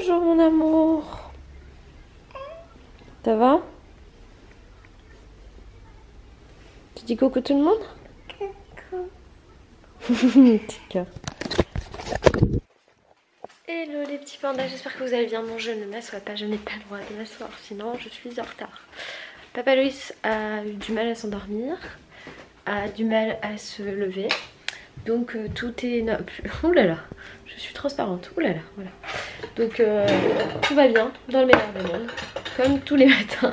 Bonjour mon amour. Ça va? Tu dis coucou tout le monde? Coucou. Petit cœur. Hello les petits pandas, j'espère que vous allez bien. Non, je ne m'assois pas, je n'ai pas le droit de m'asseoir, sinon je suis en retard. Papa Loïs a eu du mal à s'endormir, a du mal à se lever. Donc tout est... Ouh là là, je suis transparente, ouh là là, voilà. Donc tout va bien, dans le meilleur des mondes, comme tous les matins.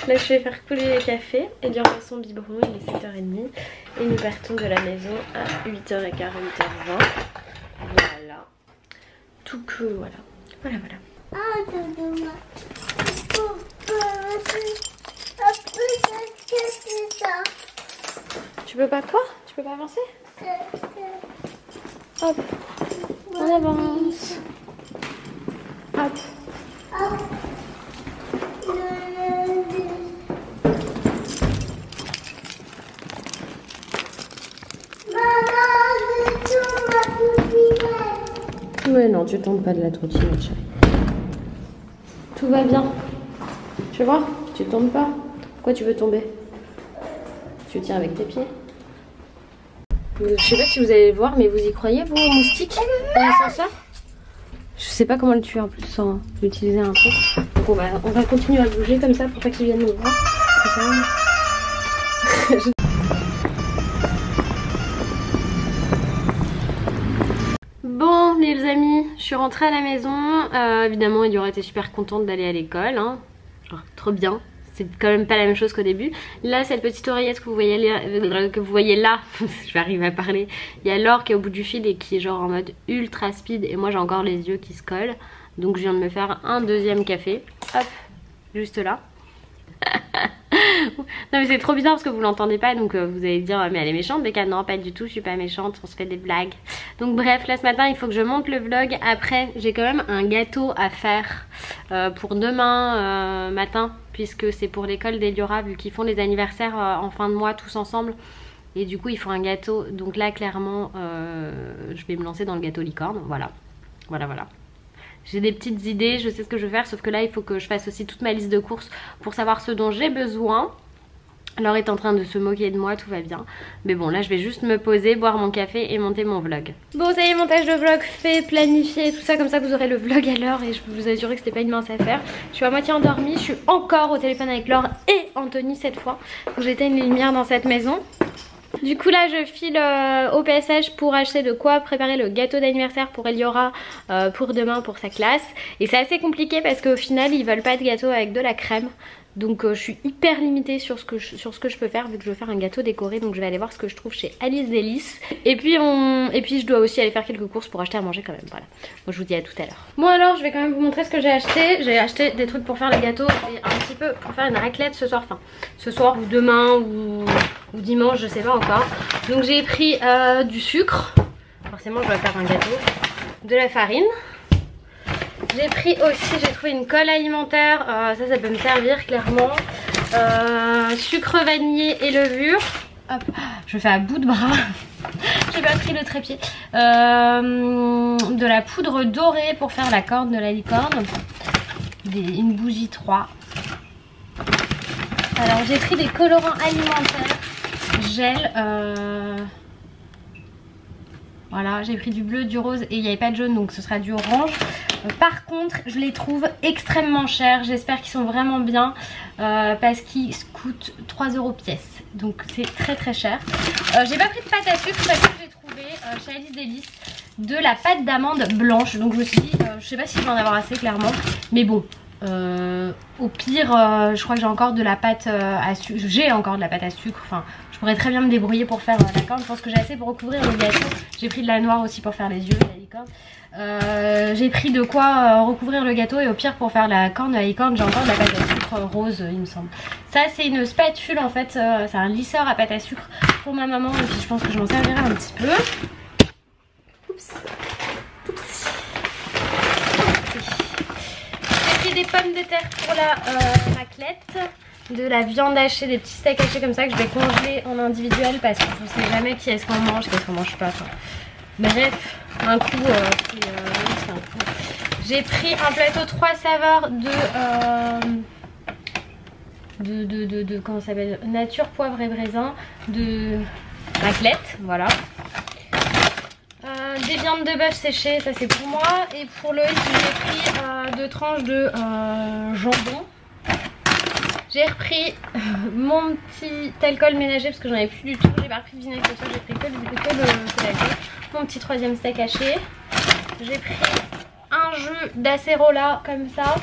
Là je vais faire couler le café et dire à son biberon, il est 7h30. Et nous partons de la maison à 8h15, 8h20. Voilà. Tout que voilà. Voilà, voilà. Tu peux pas quoi? Tu peux pas avancer? Hop, on avance. Hop. Mais non, tu tombes pas de la trottinette, chérie. Tout va bien. Tu vois? Tu tombes pas. Pourquoi tu veux tomber? Tu tiens avec tes pieds. Je sais pas si vous allez le voir, mais vous y croyez, vous, au moustique dans l'ascenseur? Je sais pas comment le tuer en plus sans utiliser un truc. Donc on va continuer à bouger comme ça pour pas qu'ils viennent nous voir. Bon les amis, je suis rentrée à la maison. Évidemment, il aurait été super contente d'aller à l'école. Hein. Genre trop bien. C'est quand même pas la même chose qu'au début. Là, cette petite oreillette que vous voyez là, je vais arriver à parler. Il y a Laure qui est au bout du fil et qui est genre en mode ultra speed. Et moi, j'ai encore les yeux qui se collent. Donc, je viens de me faire un deuxième café. Hop, juste là. Non mais c'est trop bizarre parce que vous l'entendez pas, donc vous allez dire mais elle est méchante. Becca, non pas du tout, je suis pas méchante, on se fait des blagues. Donc bref, là ce matin il faut que je monte le vlog. Après j'ai quand même un gâteau à faire pour demain matin, puisque c'est pour l'école d'Eliora, vu qu'ils font les anniversaires en fin de mois tous ensemble. Et du coup il faut un gâteau, donc là clairement je vais me lancer dans le gâteau licorne. Voilà, voilà. J'ai des petites idées, je sais ce que je veux faire, sauf que là il faut que je fasse aussi toute ma liste de courses pour savoir ce dont j'ai besoin. Laure est en train de se moquer de moi, tout va bien. Mais bon, là je vais juste me poser, boire mon café et monter mon vlog. Bon, ça y est, montage de vlog fait, planifié, tout ça, comme ça vous aurez le vlog à l'heure. Et je peux vous assurer que c'était pas une mince affaire. Je suis à moitié endormie, je suis encore au téléphone avec Laure et Anthony cette fois. Faut que j'éteigne les lumières dans cette maison. Du coup là je file au PSH pour acheter de quoi préparer le gâteau d'anniversaire pour Eliora pour demain pour sa classe. Et c'est assez compliqué parce qu'au final ils veulent pas de gâteau avec de la crème. Donc je suis hyper limitée sur ce que je peux faire vu que je veux faire un gâteau décoré. Donc je vais aller voir ce que je trouve chez Alice Délices. Et puis je dois aussi aller faire quelques courses pour acheter à manger quand même, voilà. Moi je vous dis à tout à l'heure. Bon alors je vais quand même vous montrer ce que j'ai acheté. J'ai acheté des trucs pour faire les gâteaux et un petit peu pour faire une raclette ce soir. Enfin ce soir ou demain ou dimanche, je sais pas encore. Donc j'ai pris du sucre. Forcément je vais faire un gâteau. De la farine. J'ai pris aussi, j'ai trouvé une colle alimentaire, ça peut me servir clairement. Sucre vanillé et levure. Hop, je fais à bout de bras. J'ai pas pris le trépied. De la poudre dorée pour faire la corne de la licorne. Une bougie 3. Alors j'ai pris des colorants alimentaires. Gel. Voilà, j'ai pris du bleu, du rose et il n'y avait pas de jaune, donc ce sera du orange. Par contre, je les trouve extrêmement chers. J'espère qu'ils sont vraiment bien parce qu'ils coûtent 3 € pièce. Donc c'est très cher. J'ai pas pris de pâte à sucre parce que j'ai trouvé chez Alice Délices de la pâte d'amande blanche. Donc je me suis dit, je sais pas si je vais en avoir assez clairement. Mais bon, au pire, je crois que j'ai encore de la pâte à sucre. J'ai encore de la pâte à sucre. Enfin, je pourrais très bien me débrouiller pour faire la corne. Je pense que j'ai assez pour recouvrir le gâteau. J'ai pris de la noire aussi pour faire les yeux, la licorne. J'ai pris de quoi recouvrir le gâteau et au pire pour faire la corne de la licorne j'ai encore de la pâte à sucre rose il me semble. Ça c'est une spatule en fait, c'est un lisseur à pâte à sucre pour ma maman et puis je pense que je m'en servirai un petit peu. Oups. J'ai pris des pommes de terre pour la raclette. De la viande hachée, des petits steaks hachés comme ça que je vais congeler en individuel parce que je ne sais jamais qui est-ce qu'on mange, qu'est-ce qu'on mange pas. Enfin, bref, un coup, c'est un coup. J'ai pris un plateau 3 saveurs comment ça s'appelle, nature, poivre et raisin, de raclette, voilà. Des viandes de bœuf séchées, ça c'est pour moi. Et pour le riz, j'ai pris 2 tranches de jambon. J'ai repris mon petit alcool ménager parce que j'en avais plus du tout. J'ai pas repris de vinaigre de ça, j'ai pris que l'alcool. Mon petit 3e steak haché. J'ai pris un jus d'acérola comme ça.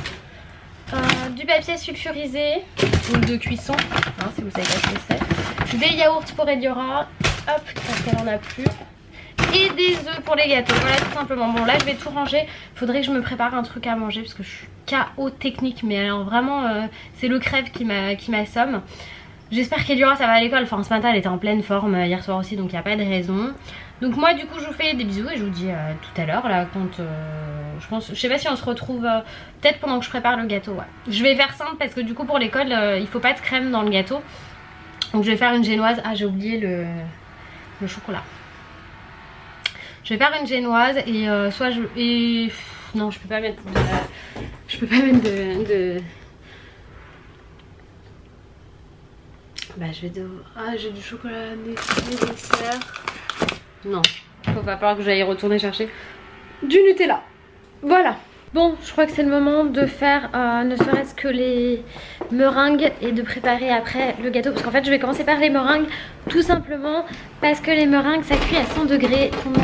Du papier sulfurisé ou de cuisson, hein, si vous savez pas ce que c'est. Des yaourts pour Eliora, hop, parce qu'elle en a plus. Et des œufs pour les gâteaux, voilà tout simplement. Bon là je vais tout ranger, faudrait que je me prépare un truc à manger parce que je suis KO technique. Mais alors vraiment c'est le crève qui m'assomme. J'espère qu'Eliora ça va à l'école, enfin ce matin elle était en pleine forme, hier soir aussi, donc il n'y a pas de raison. Donc moi du coup je vous fais des bisous et je vous dis tout à l'heure là quand je sais pas si on se retrouve peut-être pendant que je prépare le gâteau, ouais. Je vais faire simple parce que du coup pour l'école il faut pas de crème dans le gâteau. Donc je vais faire une génoise, ah j'ai oublié le chocolat. Je vais faire une génoise et non je peux pas mettre de bah je vais devoir, ah j'ai du chocolat nécessaire. Non, faut pas falloir que j'aille retourner chercher du Nutella. Voilà. Bon, je crois que c'est le moment de faire ne serait-ce que les meringues et de préparer après le gâteau. Parce qu'en fait, je vais commencer par les meringues tout simplement parce que les meringues, ça cuit à 100 degrés pendant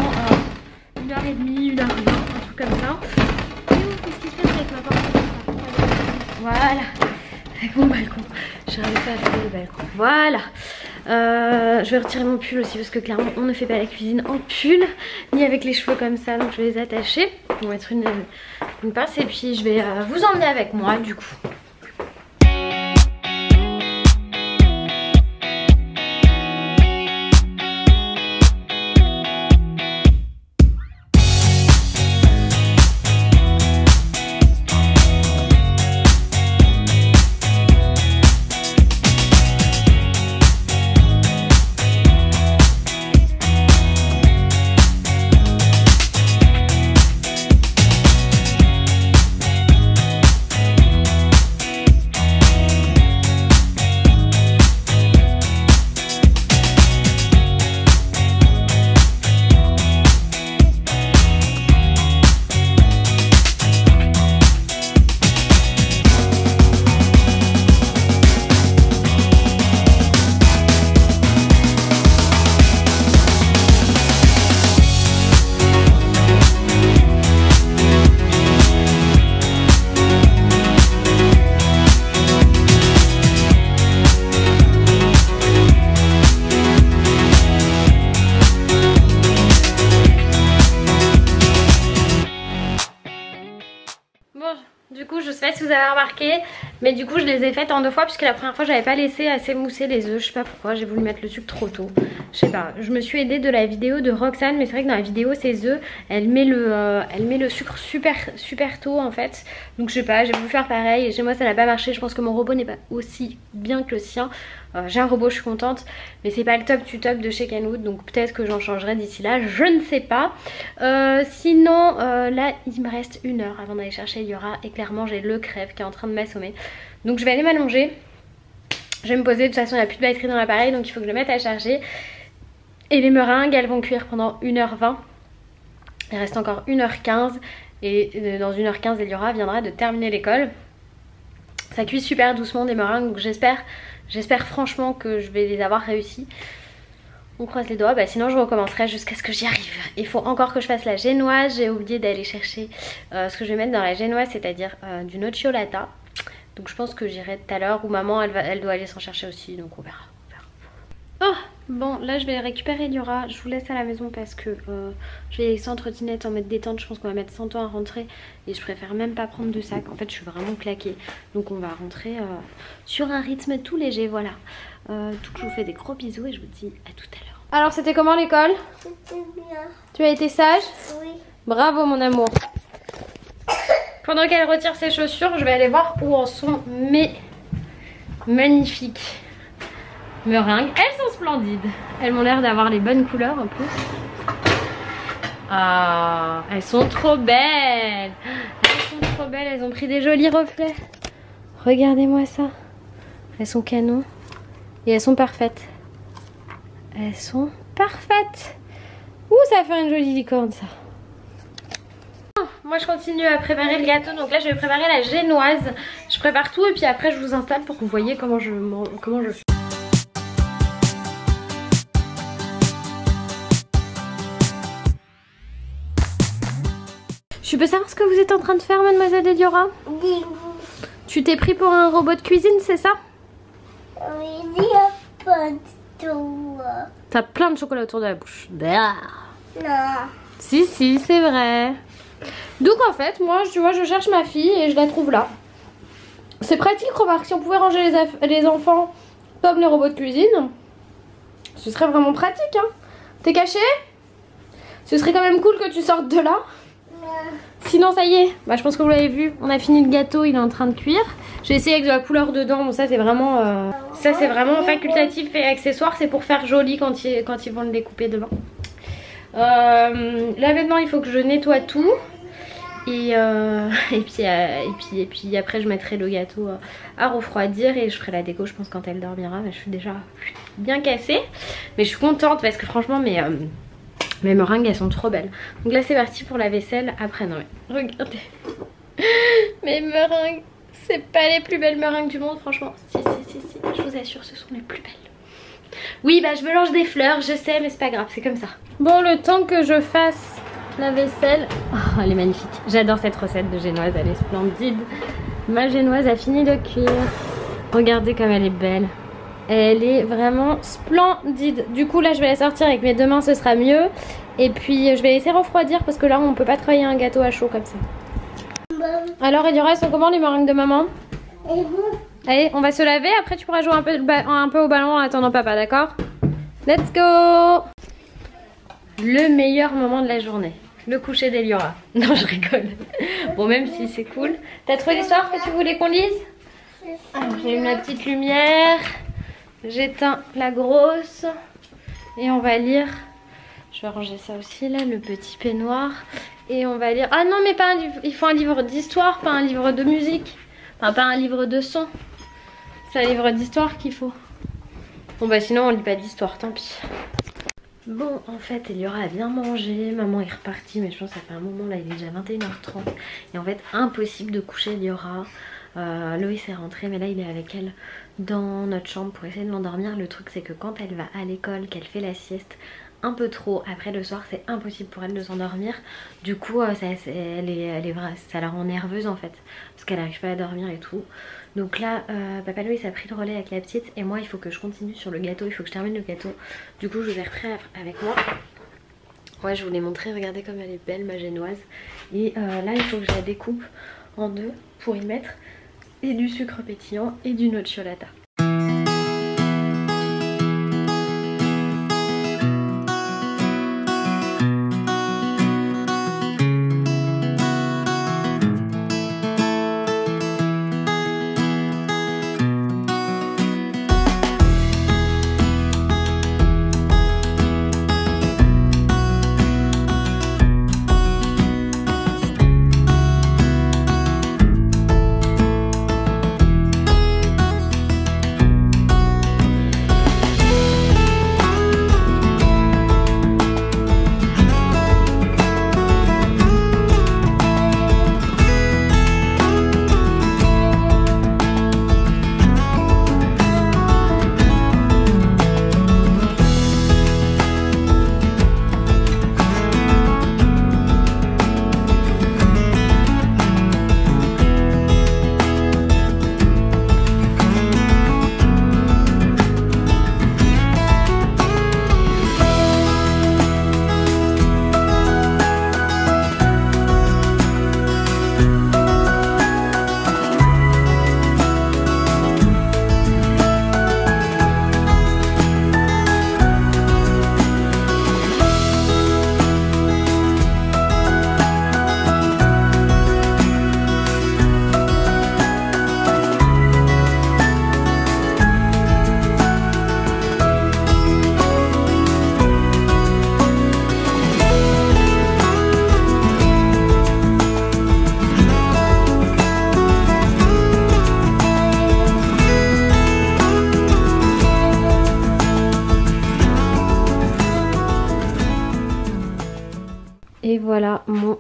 1h30, 1h20, un truc comme ça. Qu'est-ce qui se passe avec ma porte? Voilà, avec mon balcon. J'arrive pas à faire le balcon. Voilà. Je vais retirer mon pull aussi parce que clairement on ne fait pas la cuisine en pull ni avec les cheveux comme ça, donc je vais les attacher. Je vais mettre une pince et puis je vais vous emmener avec moi du coup. Du coup je sais pas si vous avez remarqué, mais du coup je les ai faites en 2 fois puisque la première fois j'avais pas laissé assez mousser les œufs. Je sais pas pourquoi, j'ai voulu mettre le sucre trop tôt. Je sais pas, je me suis aidée de la vidéo de Roxane, mais c'est vrai que dans la vidéo ces œufs elle met le sucre super tôt en fait. Donc je sais pas, j'ai voulu faire pareil et chez moi ça n'a pas marché. Je pense que mon robot n'est pas aussi bien que le sien. J'ai un robot, je suis contente, mais c'est pas le top du top de chez Kenwood, donc peut-être que j'en changerai d'ici là, je ne sais pas. Sinon là il me reste 1 heure avant d'aller chercher Eliora et clairement j'ai le crève qui est en train de m'assommer. Donc je vais aller m'allonger, je vais me poser, de toute façon il n'y a plus de batterie dans l'appareil donc il faut que je le mette à charger. Et les meringues elles vont cuire pendant 1h20, il reste encore 1h15 et dans 1h15 Eliora viendra de terminer l'école. Ça cuit super doucement des meringues donc j'espère franchement que je vais les avoir réussi. On croise les doigts, bah sinon je recommencerai jusqu'à ce que j'y arrive. Il faut encore que je fasse la génoise, j'ai oublié d'aller chercher ce que je vais mettre dans la génoise, c'est-à-dire du nocciolata. Donc je pense que j'irai tout à l'heure, ou maman elle doit aller s'en chercher aussi, donc on verra. Oh bon, là je vais récupérer Eliora, je vous laisse à la maison parce que je vais aller sans trottinette en mode détente. Je pense qu'on va mettre 100 ans à rentrer et je préfère même pas prendre de sac. En fait je suis vraiment claquée, donc on va rentrer sur un rythme tout léger, voilà. Donc je vous fais des gros bisous et je vous dis à tout à l'heure. Alors c'était comment l'école? C'était bien. Tu as été sage? Oui. Bravo mon amour. Pendant qu'elle retire ses chaussures, je vais aller voir où en sont mes magnifiques meringues. Elles sont splendides. Elles m'ont l'air d'avoir les bonnes couleurs en plus. Ah, elles sont trop belles. belles, elles ont pris des jolis reflets. Regardez-moi ça. Elles sont canons. Et elles sont parfaites. Elles sont parfaites. Ouh, ça va faire une jolie licorne ça. Moi je continue à préparer le gâteau. Donc là je vais préparer la génoise. Je prépare tout et puis après je vous installe pour que vous voyez comment je fais. Je peux savoir ce que vous êtes en train de faire, mademoiselle Eliora? Tu t'es pris pour un robot de cuisine, c'est ça? Oui, il y a pas de tout. T'as plein de chocolat autour de la bouche. Bah. Non. Si, c'est vrai. Donc en fait, moi, tu vois, je cherche ma fille et je la trouve là. C'est pratique, remarque, si on pouvait ranger les enfants comme les robots de cuisine, ce serait vraiment pratique, hein. T'es caché? Ce serait quand même cool que tu sortes de là. Sinon ça y est, bah, je pense que vous l'avez vu, on a fini le gâteau, il est en train de cuire. J'ai essayé avec de la couleur dedans, bon ça c'est vraiment facultatif et accessoire, c'est pour faire joli quand ils vont le découper demain. Là maintenant il faut que je nettoie tout et puis après je mettrai le gâteau à refroidir et je ferai la déco je pense quand elle dormira. Je suis déjà bien cassée mais je suis contente parce que franchement mes meringues elles sont trop belles. Donc là c'est parti pour la vaisselle. Après non mais regardez mes meringues, c'est pas les plus belles meringues du monde franchement. Si, je vous assure ce sont les plus belles. Oui bah je mélange des fleurs je sais mais c'est pas grave, c'est comme ça. Bon, le temps que je fasse la vaisselle, oh, elle est magnifique. J'adore cette recette de génoise, elle est splendide. Ma génoise a fini de cuire. Regardez comme elle est belle. Elle est vraiment splendide. Du coup là je vais la sortir avec mes deux mains, ce sera mieux. Et puis je vais laisser refroidir parce que là on peut pas travailler un gâteau à chaud comme ça. Alors Eliora, elles sont comment les meringues de maman? Allez, on va se laver, après tu pourras jouer un peu au ballon en attendant papa, d'accord? Let's go! Le meilleur moment de la journée, le coucher d'Eliora. Non je rigole. Bon même si c'est cool. T'as trouvé l'histoire que tu voulais qu'on lise? J'ai mis la petite lumière. J'éteins la grosse et on va lire. Je vais ranger ça aussi là, le petit peignoir. Et on va lire. Ah non mais pas un livre. Il faut un livre d'histoire, pas un livre de musique. Enfin pas un livre de son. C'est un livre d'histoire qu'il faut. Bon bah sinon on lit pas d'histoire, tant pis. Bon en fait Eliora a bien mangé. Maman est repartie mais je pense que ça fait un moment là, il est déjà 21h30. Et en fait impossible de coucher Eliora. Loïs est rentré mais là il est avec elle dans notre chambre pour essayer de l'endormir. Le truc c'est que quand elle va à l'école, qu'elle fait la sieste un peu trop après le soir, c'est impossible pour elle de s'endormir. Du coup ça la rend nerveuse en fait parce qu'elle n'arrive pas à dormir et tout. Donc là papa Loïs a pris le relais avec la petite et moi il faut que je continue sur le gâteau, il faut que je termine le gâteau. Du coup je vous ai repris avec moi. Ouais je vous l'ai montré, regardez comme elle est belle ma génoise. Et là il faut que je la découpe en deux pour y mettre et du sucre pétillant et du nocciolata.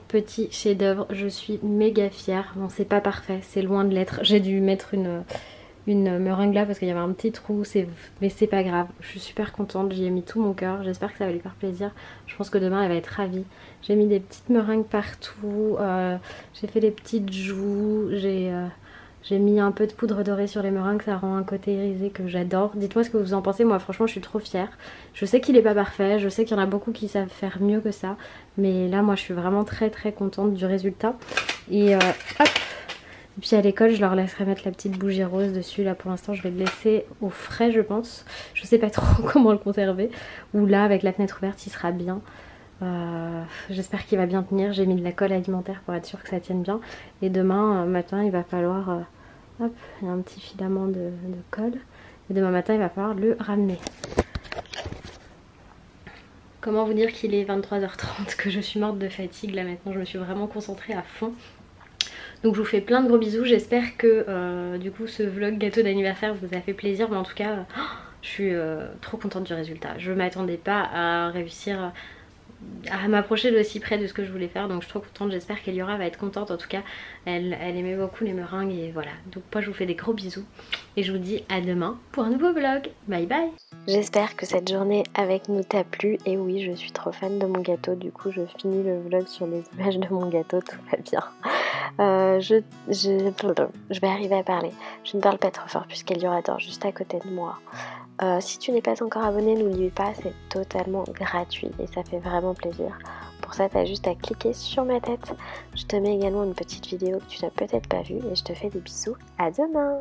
petit chef-d'œuvre. Je suis méga fière. Bon, c'est pas parfait, c'est loin de l'être. J'ai dû mettre une meringue là parce qu'il y avait un petit trou, mais c'est pas grave. Je suis super contente, j'y ai mis tout mon cœur. J'espère que ça va lui faire plaisir. Je pense que demain elle va être ravie. J'ai mis des petites meringues partout. J'ai fait des petites joues. J'ai mis un peu de poudre dorée sur les meringues, ça rend un côté irisé que j'adore. Dites-moi ce que vous en pensez, moi franchement je suis trop fière. Je sais qu'il est pas parfait, je sais qu'il y en a beaucoup qui savent faire mieux que ça. Mais là moi je suis vraiment très contente du résultat. Et hop. Et puis à l'école je leur laisserai mettre la petite bougie rose dessus. Là pour l'instant je vais le laisser au frais je pense. Je sais pas trop comment le conserver. Ou là avec la fenêtre ouverte il sera bien. J'espère qu'il va bien tenir. J'ai mis de la colle alimentaire pour être sûr que ça tienne bien. Et demain matin il va falloir... hop, il y a un petit filament de colle. Et demain matin il va falloir le ramener. Comment vous dire qu'il est 23h30, que je suis morte de fatigue là maintenant. Je me suis vraiment concentrée à fond. Donc je vous fais plein de gros bisous. J'espère que du coup ce vlog gâteau d'anniversaire vous a fait plaisir. Mais en tout cas je suis trop contente du résultat. Je m'attendais pas à réussir à m'approcher de si près de ce que je voulais faire, donc je suis trop contente. J'espère qu'Eliora va être contente. En tout cas elle aimait beaucoup les meringues et voilà. Donc moi je vous fais des gros bisous et je vous dis à demain pour un nouveau vlog. Bye bye. J'espère que cette journée avec nous t'a plu. Et oui, je suis trop fan de mon gâteau, du coup je finis le vlog sur les images de mon gâteau, tout va bien. Je vais arriver à parler. Je ne parle pas trop fort puisqu'Eliora dort juste à côté de moi. Si tu n'es pas encore abonné, n'oublie pas, c'est totalement gratuit et ça fait vraiment plaisir. Pour ça, tu as juste à cliquer sur ma tête. Je te mets également une petite vidéo que tu n'as peut-être pas vue et je te fais des bisous. À demain!